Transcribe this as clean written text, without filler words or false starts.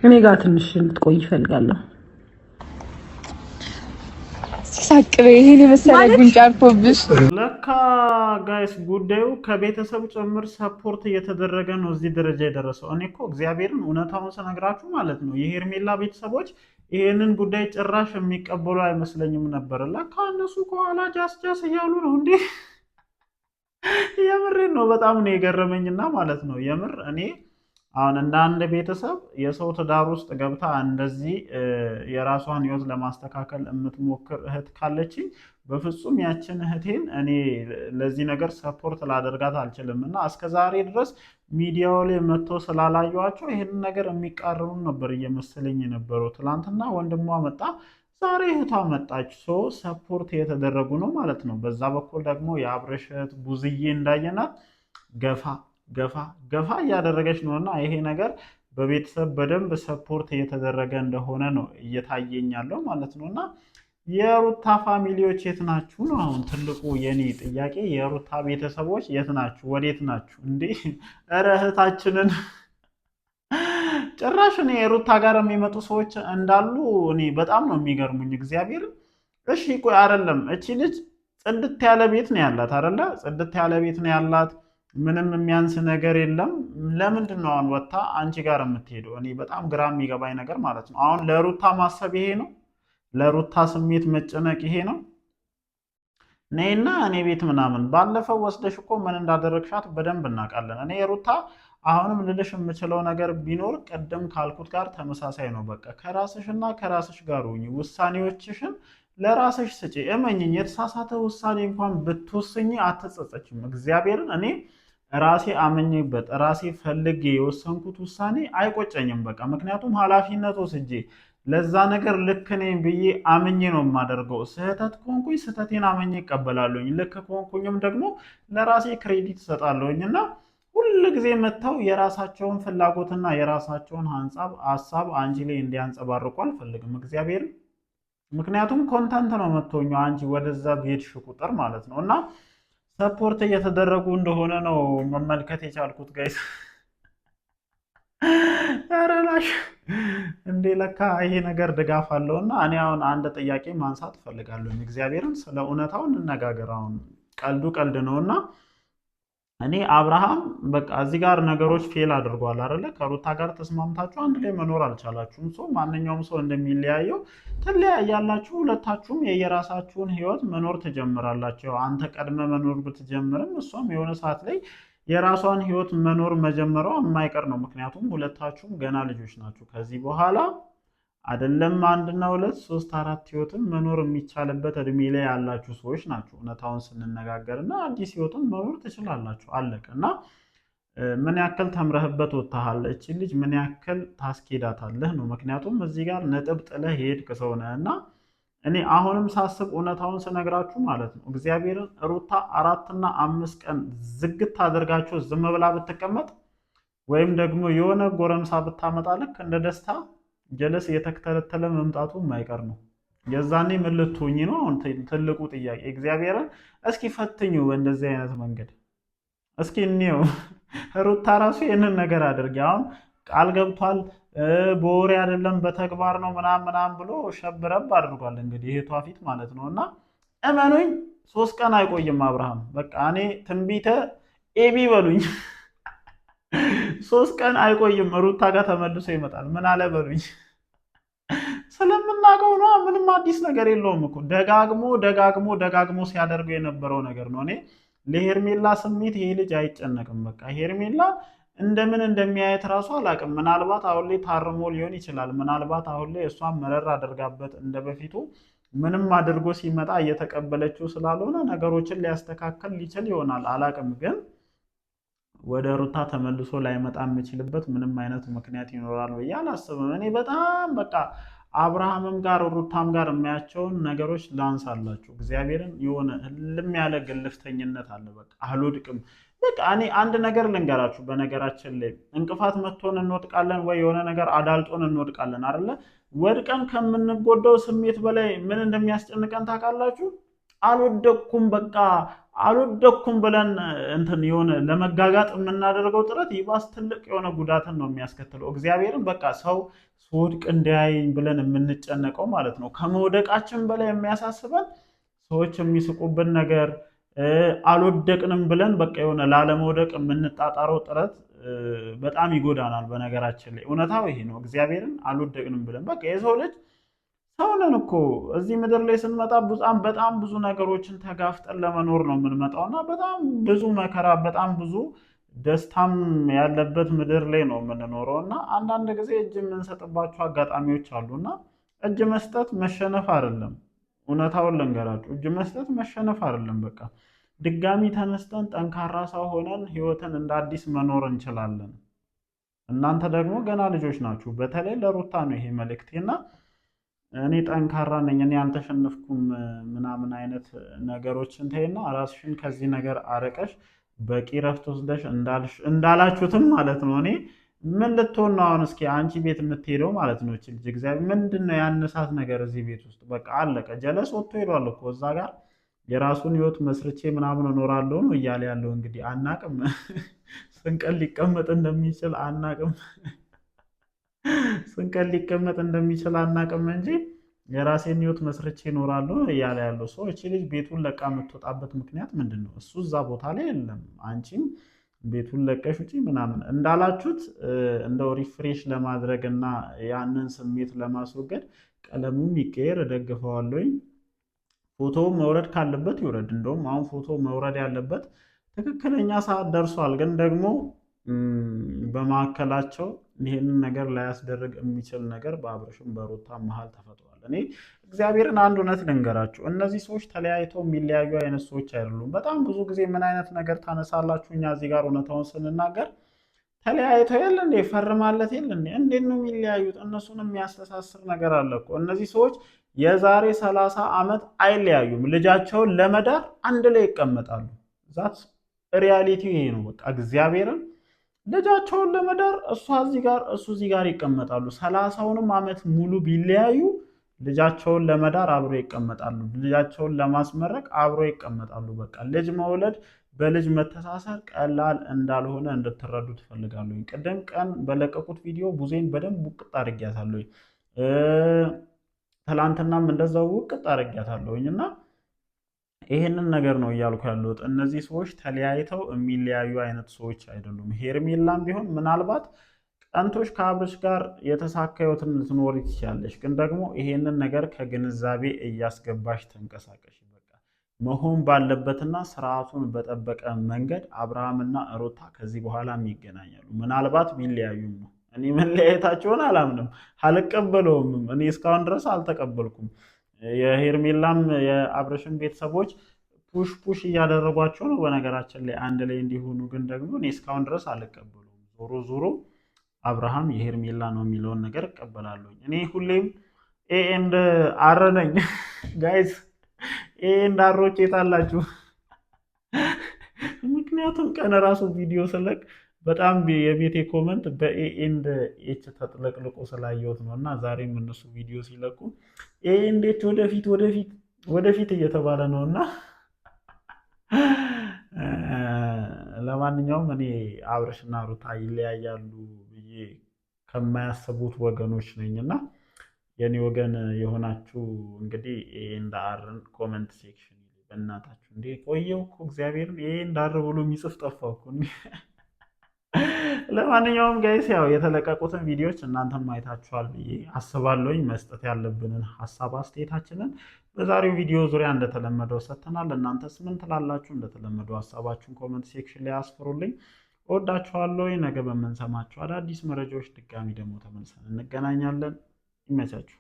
እኔ ጋር ትንሽ እንድትቆይ እፈልጋለሁ። ሳቅበ ይሄን የመሰለ ጉንጭ አልፎብሽ። ለካ ጋይስ ጉዳዩ ከቤተሰብ ጭምር ሰፖርት እየተደረገ ነው እዚህ ደረጃ የደረሰው። እኔ እኮ እግዚአብሔርን እውነታውን ስነግራችሁ ማለት ነው የሄርሜላ ቤተሰቦች ይሄንን ጉዳይ ጭራሽ የሚቀበሉ አይመስለኝም ነበር። ለካ እነሱ ከኋላ ጃስ ጃስ እያሉ ነው እንዴ! የምሬን ነው። በጣም ነው የገረመኝና ማለት ነው የምር እኔ አሁን እንደ አንድ ቤተሰብ የሰው ትዳር ውስጥ ገብታ እንደዚህ የራሷን ህይወት ለማስተካከል የምትሞክር እህት ካለችኝ በፍጹም ያችን እህቴን እኔ ለዚህ ነገር ሰፖርት ላደርጋት አልችልም እና እስከዛሬ ድረስ ሚዲያው ላይ መጥቶ ስላላየኋቸው ይህንን ነገር የሚቃረኑ ነበር እየመሰለኝ የነበረው። ትላንትና ወንድሟ መጣ፣ ዛሬ እህቷ መጣች። ሰፖርት የተደረጉ ነው ማለት ነው። በዛ በኩል ደግሞ የአብርሽ እህት ቡዝዬ እንዳየናት ገፋ ገፋ ገፋ እያደረገች ነው እና ይሄ ነገር በቤተሰብ በደንብ ሰፖርት እየተደረገ እንደሆነ ነው እየታየኝ ያለው ማለት ነው። እና የሩታ ፋሚሊዎች የት ናችሁ ነው አሁን ትልቁ የኔ ጥያቄ። የሩታ ቤተሰቦች የት ናችሁ? ወዴት ናችሁ እንዴ? ኧረ እህታችንን ጭራሽ እኔ የሩታ ጋር የሚመጡ ሰዎች እንዳሉ እኔ በጣም ነው የሚገርሙኝ እግዚአብሔርን። እሺ ቆይ አይደለም እቺ ልጅ ጽድት ያለ ቤት ነው ያላት አይደለ? ጽድት ያለ ቤት ነው ያላት፣ ምንም የሚያንስ ነገር የለም። ለምንድን ነው አሁን ወጥታ አንቺ ጋር የምትሄደው? እኔ በጣም ግራ የሚገባኝ ነገር ማለት ነው አሁን ለሩታ ማሰብ ይሄ ነው? ለሩታ ስሜት መጨነቅ ይሄ ነው? ነይና እኔ ቤት ምናምን ባለፈው ወስደሽ እኮ ምን እንዳደረግሻት በደንብ እናውቃለን። እኔ ሩታ አሁንም ልልሽ የምችለው ነገር ቢኖር ቅድም ካልኩት ጋር ተመሳሳይ ነው። በቃ ከራስሽና ከራስሽ ጋር ሁኚ፣ ውሳኔዎችሽን ለራስሽ ስጪ። እመኝኝ የተሳሳተ ውሳኔ እንኳን ብትወስኝ አትጸጸችም። እግዚአብሔርን እኔ ራሴ አመኝበት ራሴ ፈልጌ የወሰንኩት ውሳኔ አይቆጨኝም። በቃ ምክንያቱም ኃላፊነት ወስጄ ለዛ ነገር ልክ ነኝ ብዬ አምኜ ነው የማደርገው። ስህተት ከሆንኩኝ ስህተቴን አምኜ ይቀበላለሁኝ፣ ልክ ከሆንኩኝም ደግሞ ለራሴ ክሬዲት እሰጣለሁኝ። እና ሁል ጊዜ መጥተው የራሳቸውን ፍላጎትና የራሳቸውን ሀሳብ አንቺ ላይ እንዲያንጸባርቁ አልፈልግም እግዚአብሔርን። ምክንያቱም ኮንተንት ነው መጥቶኛ አንቺ ወደዛ ብሄድሽ ቁጥር ማለት ነው። እና ሰፖርት እየተደረጉ እንደሆነ ነው መመልከት የቻልኩት ጋይስ። ያረላሽ እንዴ ለካ ይሄ ነገር ድጋፍ አለው። እና እኔ አሁን አንድ ጥያቄ ማንሳት እፈልጋለሁ እግዚአብሔርን፣ ስለ እውነታው እንነጋገር። አሁን ቀልዱ ቀልድ ነው እና እኔ አብርሃም በቃ እዚህ ጋር ነገሮች ፌል አድርጓል አይደለ? ከሩታ ጋር ተስማምታችሁ አንድ ላይ መኖር አልቻላችሁም። ሰው ማንኛውም ሰው እንደሚለያየው ትለያያላችሁ። ሁለታችሁም የየራሳችሁን ህይወት መኖር ትጀምራላችሁ። አንተ ቀድመ መኖር ብትጀምርም እሷም የሆነ ሰዓት ላይ የራሷን ህይወት መኖር መጀመሯ የማይቀር ነው። ምክንያቱም ሁለታችሁም ገና ልጆች ናችሁ። ከዚህ በኋላ አይደለም አንድና ሁለት ሶስት አራት ህይወትን መኖር የሚቻልበት እድሜ ላይ ያላችሁ ሰዎች ናችሁ። እውነታውን ስንነጋገር እና አዲስ ህይወትን መኖር ትችላላችሁ። አለቀ። እና ምን ያክል ተምረህበት ወጥተሃል፣ እቺ ልጅ ምን ያክል ታስኬዳታለህ ነው። ምክንያቱም እዚህ ጋር ነጥብ ጥለህ ሄድክ ሰው ነህ። እና እኔ አሁንም ሳስብ እውነታውን ስነግራችሁ ማለት ነው እግዚአብሔርን ሩታ 4 እና 5 ቀን ዝግት አድርጋችሁ ዝም ብላ ብትቀመጥ ወይም ደግሞ የሆነ ጎረምሳ ብታመጣ ልክ እንደ ደስታ ጀለስ እየተከተለ መምጣቱ የማይቀር ነው። የዛኔ ምን ልትሆኚ ነው? አሁን ትልቁ ጥያቄ እግዚአብሔርን እስኪ ፈትኙ በእንደዚህ አይነት መንገድ እስኪ እንየው። ሩታ ራሱ ይህንን ነገር አድርጊ። አሁን ቃል ገብቷል፣ በወሬ አይደለም በተግባር ነው ምናምን ብሎ ሸብረብ አድርጓል። እንግዲህ እህቷ ፊት ማለት ነው። እና እመኑኝ 3 ቀን አይቆይም አብርሃም። በቃ እኔ ትንቢተ ኤቢ በሉኝ 3 ቀን አይቆይም ሩታ ጋር ተመልሶ ይመጣል። ምን አለ በሉኝ። ስለምናውቀው ነው። ምንም አዲስ ነገር የለውም እኮ ደጋግሞ ሲያደርገው የነበረው ነገር ነው። እኔ ለሄርሜላ ስሜት ይሄ ልጅ አይጨነቅም። በቃ ሄርሜላ እንደምን እንደሚያየት ራሱ አላውቅም። ምናልባት አሁን ላይ ታርሞ ሊሆን ይችላል። ምናልባት አሁን ላይ እሷን መረር አድርጋበት እንደበፊቱ ምንም አድርጎ ሲመጣ እየተቀበለችው ስላልሆነ ነገሮችን ሊያስተካከል ሊችል ይሆናል። አላውቅም ግን ወደ ሩታ ተመልሶ ላይመጣ የሚችልበት ምንም አይነት ምክንያት ይኖራል ብዬ አላስብም። እኔ በጣም በቃ አብርሃምም ጋር ሩታም ጋር የሚያቸውን ነገሮች ላንሳላችሁ። እግዚአብሔርን የሆነ ህልም ያለ ግልፍተኝነት አለ። በቃ አልወድቅም። በቃ እኔ አንድ ነገር ልንገራችሁ። በነገራችን ላይ እንቅፋት መጥቶን እንወድቃለን ወይ የሆነ ነገር አዳልጦን እንወድቃለን አይደለ? ወድቀን ከምንጎዳው ስሜት በላይ ምን እንደሚያስጨንቀን ታውቃላችሁ? አልወደቅኩም በቃ አልወደኩም ብለን እንትን የሆነ ለመጋጋጥ የምናደርገው ጥረት ይባስ ትልቅ የሆነ ጉዳትን ነው የሚያስከትለው። እግዚአብሔርን በቃ ሰው ስወድቅ እንዲያየኝ ብለን የምንጨነቀው ማለት ነው። ከመውደቃችን በላይ የሚያሳስበን ሰዎች የሚስቁብን ነገር፣ አልወደቅንም ብለን በቃ የሆነ ላለመውደቅ የምንጣጣረው ጥረት በጣም ይጎዳናል። በነገራችን ላይ እውነታው ይሄ ነው። እግዚአብሔርን አልወደቅንም ብለን በቃ የሰው ልጅ ሰውነን እኮ እዚህ ምድር ላይ ስንመጣ በጣም ብዙ ነገሮችን ተጋፍጠን ለመኖር ነው የምንመጣው እና በጣም ብዙ መከራ በጣም ብዙ ደስታም ያለበት ምድር ላይ ነው የምንኖረው እና አንዳንድ ጊዜ እጅ የምንሰጥባቸው አጋጣሚዎች አሉ እና እጅ መስጠት መሸነፍ አይደለም። እውነታውን ልንገራችሁ፣ እጅ መስጠት መሸነፍ አይደለም። በቃ ድጋሚ ተነስተን ጠንካራ ሰው ሆነን ህይወትን እንደ አዲስ መኖር እንችላለን። እናንተ ደግሞ ገና ልጆች ናችሁ። በተለይ ለሩታ ነው ይሄ መልእክቴና እኔ ጠንካራ ነኝ፣ እኔ አልተሸነፍኩም ምናምን አይነት ነገሮችን ተይና ራስሽን ከዚህ ነገር አረቀሽ በቂ ረፍት ወስደሽ እንዳላችሁትም ማለት ነው። እኔ ምን ልትሆን ነው አሁን? እስኪ አንቺ ቤት የምትሄደው ማለት ነው። ልጅ እግዚአብሔር ምንድን ነው ያነሳት ነገር እዚህ ቤት ውስጥ? በቃ አለቀ። ጀለስ ወጥቶ ሄዷል እኮ እዛ ጋር የራሱን ህይወት መስርቼ ምናምን እኖራለሁ ነው እያለ ያለው። እንግዲህ አናቅም፣ ስንቀን ሊቀመጥ እንደሚችል አናቅም፣ ስንቀን ሊቀመጥ እንደሚችል አናቅም እንጂ የራሴን ህይወት መስርቼ እኖራለሁ እያለ ያለው ሰው እቺ ልጅ ቤቱን ለቃ የምትወጣበት ምክንያት ምንድን ነው? እሱ እዛ ቦታ ላይ የለም። አንቺም ቤቱን ለቀሽ ውጪ ምናምን እንዳላችሁት እንደው ሪፍሬሽ ለማድረግ እና ያንን ስሜት ለማስወገድ ቀለሙም ይቀየር፣ እደግፈዋለሁኝ። ፎቶ መውረድ ካለበት ይውረድ። እንደውም አሁን ፎቶ መውረድ ያለበት ትክክለኛ ሰዓት ደርሷል። ግን ደግሞ በመካከላቸው ይህንን ነገር ላያስደርግ የሚችል ነገር በአብርሽም በሩታ መሀል ተፈጥሯል። እኔ እግዚአብሔርን አንድ እውነት ልንገራችሁ፣ እነዚህ ሰዎች ተለያይተው የሚለያዩ አይነት ሰዎች አይደሉም። በጣም ብዙ ጊዜ ምን አይነት ነገር ታነሳላችሁ? እኛ እዚህ ጋር እውነታውን ስንናገር ተለያይተው የለ እንዴ ፈርማለት የለ እንዴ? እንዴት ነው የሚለያዩት? እነሱን የሚያስተሳስር ነገር አለ እኮ። እነዚህ ሰዎች የዛሬ 30 ዓመት አይለያዩም። ልጃቸውን ለመዳር አንድ ላይ ይቀመጣሉ። ዛት ሪያሊቲ ይሄ ነው። በቃ እግዚአብሔርን ልጃቸውን ለመዳር እሷ እዚህ ጋር እሱ እዚህ ጋር ይቀመጣሉ። 30ውንም ዓመት ሙሉ ቢለያዩ ልጃቸውን ለመዳር አብሮ ይቀመጣሉ። ልጃቸውን ለማስመረቅ አብሮ ይቀመጣሉ። በቃ ልጅ መውለድ በልጅ መተሳሰር ቀላል እንዳልሆነ እንድትረዱ ትፈልጋለሁ። ቅድም ቀን በለቀቁት ቪዲዮ ቡዜን በደንብ ውቅጥ አድርጊያታለሁ። ትላንትናም እንደዛው ውቅጥ አድርጊያታለሁኝ እና ይህንን ነገር ነው እያልኩ ያለሁት። እነዚህ ሰዎች ተለያይተው የሚለያዩ አይነት ሰዎች አይደሉም። ሄርሜላም ቢሆን ምናልባት ቀንቶች ከአብርሽ ጋር የተሳካ ህይወትን ልትኖሪ ትችላለች። ግን ደግሞ ይሄንን ነገር ከግንዛቤ እያስገባሽ ተንቀሳቀሽ። በቃ መሆን ባለበትና ስርዓቱን በጠበቀ መንገድ አብርሃምና ሩታ ከዚህ በኋላም ይገናኛሉ። ምናልባት ቢለያዩም ነው። እኔ መለያየታቸውን አላምንም፣ አልቀበለውም። እኔ እስካሁን ድረስ አልተቀበልኩም። የሄርሜላም የአብርሽን ቤተሰቦች ፑሽ እያደረጓቸው ነው በነገራችን ላይ አንድ ላይ እንዲሆኑ። ግን ደግሞ እኔ እስካሁን ድረስ አልቀበሉም። ዞሮ ዞሮ አብርሃም የሄርሜላ ነው የሚለውን ነገር እቀበላለሁ። እኔ ሁሌም ኤ ኤንድ አር ነኝ ጋይስ። ኤ ኤንድ አሮች የታላችሁ? ምክንያቱም ቀን ራሱ ቪዲዮ ስለቅ በጣም የቤቴ ኮመንት በኤ ኤንድ ኤች ተጥለቅልቆ ስላየሁት ነው። እና ዛሬም እነሱ ቪዲዮ ሲለቁ ኤ ኤንድ ኤች ወደፊት እየተባለ ነው። እና ለማንኛውም እኔ አብርሽና ሩታ ይለያያሉ ብዬ ከማያስቡት ወገኖች ነኝ እና የኔ ወገን የሆናችሁ እንግዲህ ይሄ እንዳርን ኮመንት ሴክሽን በእናታችሁ እንዴ ቆየው እኮ እግዚአብሔርን ይሄ እንዳር ብሎ የሚጽፍ ጠፋው እኮ። ለማንኛውም ጋይስ ያው የተለቀቁትን ቪዲዮዎች እናንተም ማየታችኋል ብዬ አስባለሁኝ። መስጠት ያለብንን ሀሳብ አስተያየታችንን በዛሬው ቪዲዮ ዙሪያ እንደተለመደው ሰጥተናል። እናንተስ ምን ትላላችሁ? እንደተለመደው ሀሳባችሁን ኮመንት ሴክሽን ላይ አስፍሩልኝ። እወዳችኋለሁ። ነገ በምንሰማችሁ አዳዲስ መረጃዎች ድጋሚ ደግሞ ተመልሰን እንገናኛለን። ይመቻችሁ።